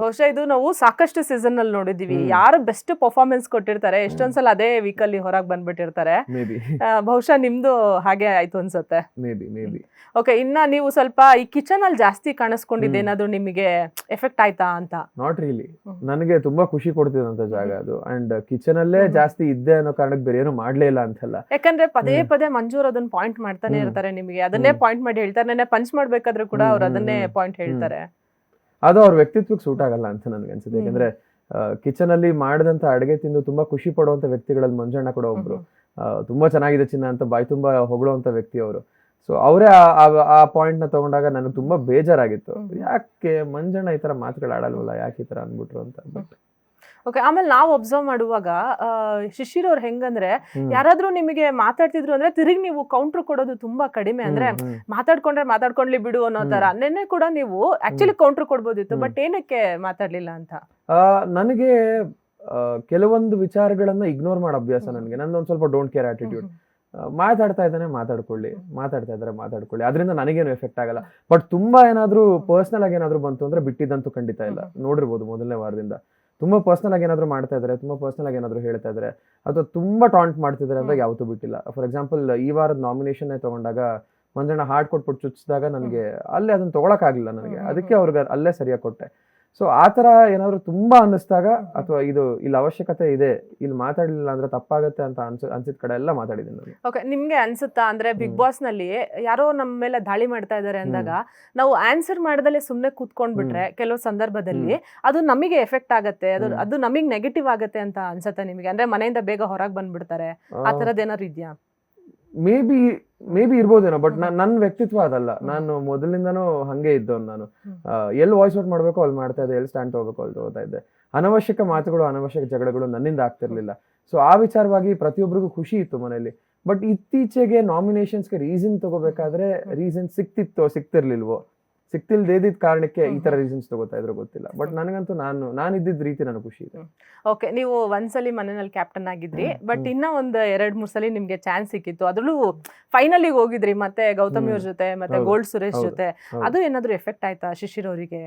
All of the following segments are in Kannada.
ಬಹುಶಃ ಇದು ನಾವು ಸಾಕಷ್ಟು ಸೀಸನ್ ಅಲ್ಲಿ ನೋಡಿದೀವಿ. ಯಾರು ಬೆಸ್ಟ್ ಪರ್ಫಾರ್ಮೆನ್ಸ್ ಕೊಟ್ಟಿರ್ತಾರೆ ಎಷ್ಟೊಂದ್ಸಲ ಅದೇ ವೀಕ್ ಅಲ್ಲಿ ಹೊರಗೆ ಬಂದ್ಬಿಟ್ಟಿರ್ತಾರೆ. ಬಹುಶಃ ನಿಮ್ದು ಹಾಗೆ ಆಯ್ತು ಅನ್ಸುತ್ತೆ. ಓಕೆ, ಇನ್ನ ನೀವು ಸ್ವಲ್ಪ ಈ ಕಿಚನ್ ಅಲ್ಲಿ ಜಾಸ್ತಿ ಕಾಣಿಸ್ಕೊಂಡಿದ್ದೆ, ಏನಾದ್ರು ನಿಮಗೆ ಎಫೆಕ್ಟ್ ಆಯ್ತಾ ಅಂತ? ನಾಟ್ ರಿಯಲಿ, ನನಗೆ ತುಂಬಾ ಖುಷಿ ಕೊಡ್ತಿದಂತ ಜಾಗ ಅದು. ಅಂಡ್ ಕಿಚನ್ ಅಲ್ಲೇ ಜಾಸ್ತಿ ಇದ್ದೆ ಅನ್ನೋ ಕಾರಣಕ್ಕೆ ಬೇರೆ ಏನು ಮಾಡ್ಲೇ ಇಲ್ಲ ಅಂತಲ್ಲ. ಯಾಕಂದ್ರೆ ಪದೇ ಪದೇ ಮಂಜೂರ್ ಅದನ್ನ ಪಾಯಿಂಟ್ ಮಾಡ್ತಾನೆ ಇರ್ತಾರೆ ನಿಮಗೆ, ಅದನ್ನೇ ಪಾಯಿಂಟ್ ಮಾಡಿ ಹೇಳ್ತಾರೆ. ನೆನ್ನೆ ಪಂಚ್ ಮಾಡ್ಬೇಕಾದ್ರೂ ಕೂಡ ಅವ್ರು ಅದನ್ನೇ ಪಾಯಿಂಟ್ ಹೇಳ್ತಾರೆ. ಅದು ಅವ್ರ ವ್ಯಕ್ತಿತ್ವಕ್ಕೆ ಸೂಟ್ ಆಗಲ್ಲ ಅಂತ ನನ್ಗೆ ಅನ್ಸುತ್ತೆ. ಯಾಕಂದ್ರೆ ಕಿಚನ್ ಅಲ್ಲಿ ಮಾಡಿದಂತ ಅಡುಗೆ ತಿಂದು ತುಂಬಾ ಖುಷಿ ಪಡುವಂತ ವ್ಯಕ್ತಿಗಳಲ್ಲಿ ಮಂಜಣ್ಣ ಕೂಡ ಒಬ್ರು. ತುಂಬಾ ಚೆನ್ನಾಗಿದೆ ಚಿನ್ನ ಅಂತ ಬಾಯಿ ತುಂಬಾ ಹೊಗಳುವಂತ ವ್ಯಕ್ತಿ ಅವರು. ಸೊ ಅವರೇ ಆ ಪಾಯಿಂಟ್ ನ ತಗೊಂಡಾಗ ನನಗೆ ತುಂಬಾ ಬೇಜಾರಾಗಿತ್ತು. ಯಾಕೆ ಮಂಜಣ್ಣ ಈ ತರ ಮಾತುಗಳು ಆಡಲ್ವಲ್ಲ, ಯಾಕೆ ಈ ತರ ಅನ್ಬಿಟ್ರು ಅಂತ. ಬಟ್ ಓಕೆ, ಆಮೇಲೆ ನಾವು ಅಬ್ಸರ್ವ್ ಮಾಡುವಾಗ ಶಿಶಿರ್ ಅವ್ರು ಹೆಂಗಂದ್ರೆ, ಯಾರಾದ್ರೂ ನಿಮಗೆ ಮಾತಾಡ್ತಿದ್ರು ಅಂದ್ರೆ ತಿರುಗಿ ನೀವು ಕೌಂಟರ್ ಕೊಡೋದು ತುಂಬಾ ಕಡಿಮೆ. ಅಂದ್ರೆ ಮಾತಾಡ್ಕೊಂಡ್ಲಿ ಬಿಡು ಅನ್ನೋ ತರ. ನೆನ್ನೆ ಕೂಡ ನೀವು ಆಕ್ಚುಲಿ ಕೌಂಟರ್ ಕೊಡ್ಬೋದಿತ್ತು, ಬಟ್ ಏನಕ್ಕೆ ಮಾತಾಡ್ಲಿಲ್ಲ ಅಂತ? ನನಗೆ ಕೆಲವೊಂದು ವಿಚಾರಗಳನ್ನ ಇಗ್ನೋರ್ ಮಾಡೋ ಅಭ್ಯಾಸ ನನಗೆ. ನಂದೊಂದ್ ಸ್ವಲ್ಪ ಡೋಂಟ್ ಕೇರ್ ಆಟಿಟ್ಯೂಡ್. ಮಾತಾಡ್ತಾ ಇದ್ದಾನೆ, ಮಾತಾಡ್ತಾ ಇದಾರೆ ಮಾತಾಡ್ಕೊಳ್ಳಿ, ಅದರಿಂದ ನನಗೇನು ಎಫೆಕ್ಟ್ ಆಗಲ್ಲ. ಬಟ್ ತುಂಬಾ ಏನಾದ್ರು ಪರ್ಸನಲ್ ಆಗಿ ಏನಾದ್ರು ಬಂತು ಅಂದ್ರೆ ಬಿಟ್ಟಿದ್ದಂತೂ ಖಂಡಿತ ಇಲ್ಲ. ನೋಡಿರ್ಬೋದು ಮೊದಲನೇ ವಾರದಿಂದ ತುಂಬಾ ಪರ್ಸನಲ್ ಆಗಿ ಏನಾದ್ರು ಮಾಡ್ತಾ ಇದಾರೆ, ತುಂಬಾ ಪರ್ಸನಲ್ ಆಗಿ ಏನಾದ್ರು ಹೇಳ್ತಾ ಇದಾರೆ, ಅಥವಾ ತುಂಬಾ ಟಾಂಟ್ ಮಾಡ್ತಿದಾರೆ ಅಂದ್ರೆ ಯಾವತ್ತೂ ಬಿಟ್ಟಿಲ್ಲ. ಫಾರ್ ಎಕ್ಸಾಂಪಲ್, ಈ ವಾರದ ನಾಮಿನೇಷನ್ ತಗೊಂಡಾಗ ಮಂಜಣ್ಣ ಹಾರ್ಟ್ ಕೊಟ್ಬಿಟ್ಟು ಚುಚ್ಚಿದಾಗ ನನಗೆ ಅಲ್ಲೇ ಅದನ್ನ ತಗೊಳಕ್ ಆಗ್ಲಿಲ್ಲ ನನಗೆ. ಅದಕ್ಕೆ ಅವ್ರಿಗೆ ಅಲ್ಲೇ ಸರಿಯಾಗಿ ಕೊಟ್ಟೆ. ಸೊ ಆತರ ಏನಾದ್ರು ತುಂಬಾ ಅನ್ನಿಸ್ದಾಗ, ಅಥವಾ ಇದು ಇಲ್ಲಿ ಅವಶ್ಯಕತೆ ಇದೆ, ಇಲ್ಲಿ ಮಾತಾಡ್ಲಿಲ್ಲ ಅಂದ್ರೆ ತಪ್ಪಾಗತ್ತೆ ಅಂತ ಅನ್ಸಿದ ಕಡೆ ಎಲ್ಲ ಮಾತಾಡಿದ್ದೀನಿ ನಾನು. ಓಕೆ, ನಿಮ್ಗೆ ಅನ್ಸುತ್ತಾ ಅಂದ್ರೆ ಬಿಗ್ ಬಾಸ್ ನಲ್ಲಿ ಯಾರೋ ನಮ್ಮ ಮೇಲೆ ದಾಳಿ ಮಾಡ್ತಾ ಇದಾರೆ ಅಂದಾಗ ನಾವು ಆನ್ಸರ್ ಮಾಡದಲ್ಲೇ ಸುಮ್ನೆ ಕೂತ್ಕೊಂಡ್ಬಿಟ್ರೆ ಕೆಲವು ಸಂದರ್ಭದಲ್ಲಿ ಅದು ನಮಗೆ ಎಫೆಕ್ಟ್ ಆಗತ್ತೆ, ಅದು ನಮಗೆ ನೆಗೆಟಿವ್ ಆಗತ್ತೆ ಅಂತ ಅನ್ಸತ್ತೆ ನಿಮಗೆ? ಅಂದ್ರೆ ಮನೆಯಿಂದ ಬೇಗ ಹೊರಗೆ ಬಂದ್ಬಿಡ್ತಾರೆ, ಆ ತರದ್ ಏನಾದ್ರು ಇದೆಯಾ? May be ಇರ್ಬೋದೇನೋ. ಬಟ್ ನನ್ನ ವ್ಯಕ್ತಿತ್ವ ಅದಲ್ಲ. ನಾನು ಮೊದಲಿಂದಾನು ಹಂಗೆ ಇದ್ದವನು. ನಾನು ಎಲ್ಲಿ ವಾಯ್ಸ್ ಔಟ್ ಮಾಡ್ಬೇಕು ಅಲ್ಲಿ ಮಾಡ್ತಾ ಇದ್ದೆ, ಎಲ್ಲಿ ಸ್ಟ್ಯಾಂಡ್ ತಗೋಬೇಕು ಅಲ್ಲಿ ತಗೋತಾ ಇದ್ದೆ. ಅನವಶ್ಯಕ ಮಾತುಗಳು, ಅನವಶ್ಯಕ ಜಗಳಗಳು ನನ್ನಿಂದ ಆಗ್ತಿರ್ಲಿಲ್ಲ. ಸೊ ಆ ವಿಚಾರವಾಗಿ ಪ್ರತಿಯೊಬ್ಬರಿಗೂ ಖುಷಿ ಇತ್ತು ಮನೆಯಲ್ಲಿ. ಬಟ್ ಇತ್ತೀಚೆಗೆ ನಾಮಿನೇಷನ್ಸ್ಗೆ ರೀಸನ್ ತಗೋಬೇಕಾದ್ರೆ ರೀಸನ್ ಸಿಗ್ತಿರ್ಲಿಲ್ವೋ, ಸಿಕ್ತಿಲ್ದೇದಿದ್ ಕಾರಣಕ್ಕೆ ಈ ತರ ರೀಸನ್ಸ್ ತಗೋತಾ ಇದ್ರು ಗೊತ್ತಿಲ್ಲ. ಬಟ್ ನನಗಂತೂ ನಾನು ಇದ್ದಿದ್ ರೀತಿ ನನಗೆ ಖುಷಿ ಇದೆ. ಓಕೆ, ನೀವು ಒಂದ್ಸಲಿ ಮನೆಯಲ್ಲಿ ಕ್ಯಾಪ್ಟನ್ ಆಗಿದ್ರಿ, ಬಟ್ ಇನ್ನ ಒಂದ್ 2-3 ಸಲ ನಿಮ್ಗೆ ಚಾನ್ಸ್ ಸಿಕ್ಕಿತ್ತು. ಅದ್ರಲ್ಲೂ ಫೈನಲ್ ಹೋಗಿದ್ರಿ, ಮತ್ತೆ ಗೌತಮಿ ಅವ್ರ ಜೊತೆ, ಮತ್ತೆ ಗೋಲ್ಡ್ ಸುರೇಶ್ ಜೊತೆ. ಅದು ಏನಾದ್ರು ಎಫೆಕ್ಟ್ ಆಯ್ತಾ ಶಿಶಿರ್ ಅವರಿಗೆ?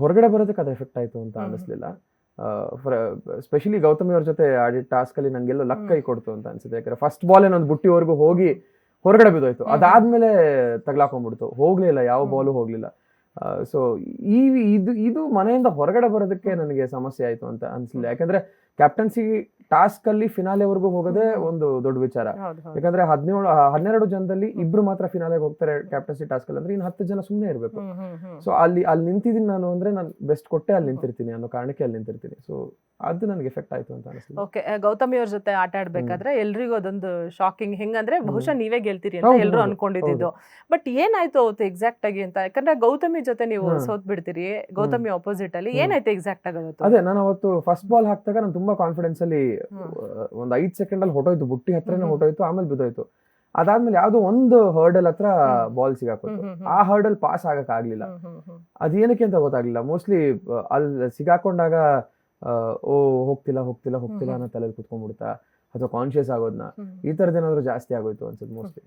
ಹೊರಗಡೆ ಬರೋದಕ್ಕೆ ಅದು ಎಫೆಕ್ಟ್ ಆಯ್ತು ಅಂತ ಅನಿಸ್ಲಿಲ್ಲ. ಸ್ಪೆಷಲಿ ಗೌತಮಿ ಅವ್ರ ಜೊತೆ ಆಡಿದ ಟಾಸ್ಕ್ ಅಲ್ಲಿ ನಂಗೆಲ್ಲೋ ಲಕ್ ಕೈ ಕೊಡ್ತು ಅಂತ ಅನ್ಸುತ್ತೆ. ಯಾಕಂದ್ರೆ ಫಸ್ಟ್ ಬಾಲ್ ಏನೊಂದು ಬುಟ್ಟಿವರೆಗೂ ಹೋಗಿ ಹೊರಗಡೆ ಬಿದ್ದೋಯ್ತು. ಅದಾದ್ಮೇಲೆ ತಗ್ಲಾಕೊಂಡ್ಬಿಡ್ತು, ಹೋಗ್ಲೇ ಇಲ್ಲ, ಯಾವ ಬಾಲು ಹೋಗ್ಲಿಲ್ಲ. ಸೊ ಇದು ಮನೆಯಿಂದ ಹೊರಗಡೆ ಬರೋದಕ್ಕೆ ನನಗೆ ಸಮಸ್ಯೆ ಆಯ್ತು ಅಂತ ಅನ್ಸಲಿಲ್ಲ. ಯಾಕಂದ್ರೆ ಕ್ಯಾಪ್ಟನ್ಸಿ ಟಾಸ್ಕ್ ಅಲ್ಲಿ ಫಿನಾಲೆವರೆಗೂ ಹೋಗೋದೇ ಒಂದು ದೊಡ್ಡ ವಿಚಾರ. ಯಾಕಂದ್ರೆ 12 ಜನದಲ್ಲಿ ಇಬ್ರು ಮಾತ್ರ ಫಿನಾಲೆಗೆ ಹೋಗ್ತಾರೆ ಕ್ಯಾಪ್ಟನ್ಸಿ ಟಾಸ್ಕ್ ಅಲ್ಲಿ. ಅಂದ್ರೆ ಇನ್ನು 10 ಜನ ಸುಮ್ಮನೆ ಇರ್ಬೇಕು. ಸೊ ಅಲ್ಲಿ ನಿಂತಿದ್ದೀನಿ ನಾನು ಅಂದ್ರೆ ನಾನು ಬೆಸ್ಟ್ ಕೊಟ್ಟೆ ಅಲ್ಲಿ ನಿಂತಿರ್ತೀನಿ ಅನ್ನೋ ಕಾರಣಕ್ಕೆ ಅಲ್ಲಿ ನಿಂತಿರ್ತೀನಿ. ಸೊ ಅದು ನನಗೆ ಎಫೆಕ್ಟ್ ಆಯ್ತು ಅಂತ ಅನಿಸ್ತು. ಓಕೆ, ಗೌತಮಿ ಅವ್ರ ಜೊತೆ ಆಟ ಆಡ್ಬೇಕಾದ್ರೆ ಎಲ್ರಿಗೂ ಅದೊಂದು ಶಾಕಿಂಗ್. ಹೆಂಗಂದ್ರೆ ಬಹುಶಃ ನೀವೇ ಗೆಲ್ತೀರಿ ಅಂತ ಎಲ್ರು ಅನ್ಕೊಂಡಿದ್ದು. ಬಟ್ ಏನಾಯ್ತು ಅವತ್ತು ಎಕ್ಸಾಕ್ಟ್ ಆಗಿ ಅಂತ? ಯಾಕಂದ್ರೆ ಗೌತಮಿ ಜೊತೆ ನೀವು ಸೋತ್ ಬಿಡ್ತೀರಿ, ಗೌತಮಿ ಅಪೋಸಿಟ್ ಅಲ್ಲಿ. ಏನಾಯ್ತು ಎಕ್ಸಾಕ್ಟ್ ಆಗಿ ಅವತ್ತು? ಅದೇ, ನಾನು ಅವತ್ತು ಫಸ್ಟ್ ಬಾಲ್ ಹಾಕ್ದಾಗ ನಾನು ತುಂಬಾ ಕಾನ್ಫಿಡೆನ್ಸ್ ಅಲ್ಲಿ ಒಂದ್ 5 ಸೆಕೆಂಡ್ ಅಲ್ಲಿ ಹೊಟ್ಟೋಯ್ತು, ಬುಟ್ಟಿ ಹತ್ರನೇ ಹೊಟ್ಟೋಯ್ತು, ಆಮೇಲೆ ಬಿದ್ದೋಯ್ತು. ಅದಾದ್ಮೇಲೆ ಯಾವ್ದೋ ಒಂದು ಹರ್ಡಲ್ ಹತ್ರ ಬಾಲ್ ಸಿಗಾಕೋಯ್ತು. ಆ ಹರ್ಡಲ್ ಪಾಸ್ ಆಗಕ್ ಆಗ್ಲಿಲ್ಲ. ಅದೇನಕ್ಕೆ ಅಂತ ಗೊತ್ತಾಗ್ಲಿಲ್ಲ. ಮೋಸ್ಟ್ಲಿ ಅಲ್ಲಿ ಸಿಗಾಕೊಂಡಾಗ ಹೋಗ್ತಿಲ್ಲ ಅನ್ನೋ ತಲೆಯಲ್ಲಿ ಕುತ್ಕೊಂಡ್ಬಿಡ್ತಾ, ಅಥವಾ ಕಾನ್ಶಿಯಸ್ ಆಗೋದ್ನ ಈ ತರದ್ ಏನಾದ್ರು ಜಾಸ್ತಿ ಆಗೋಯ್ತು ಅನ್ಸುತ್ತೆ ಮೋಸ್ಟ್ಲಿ.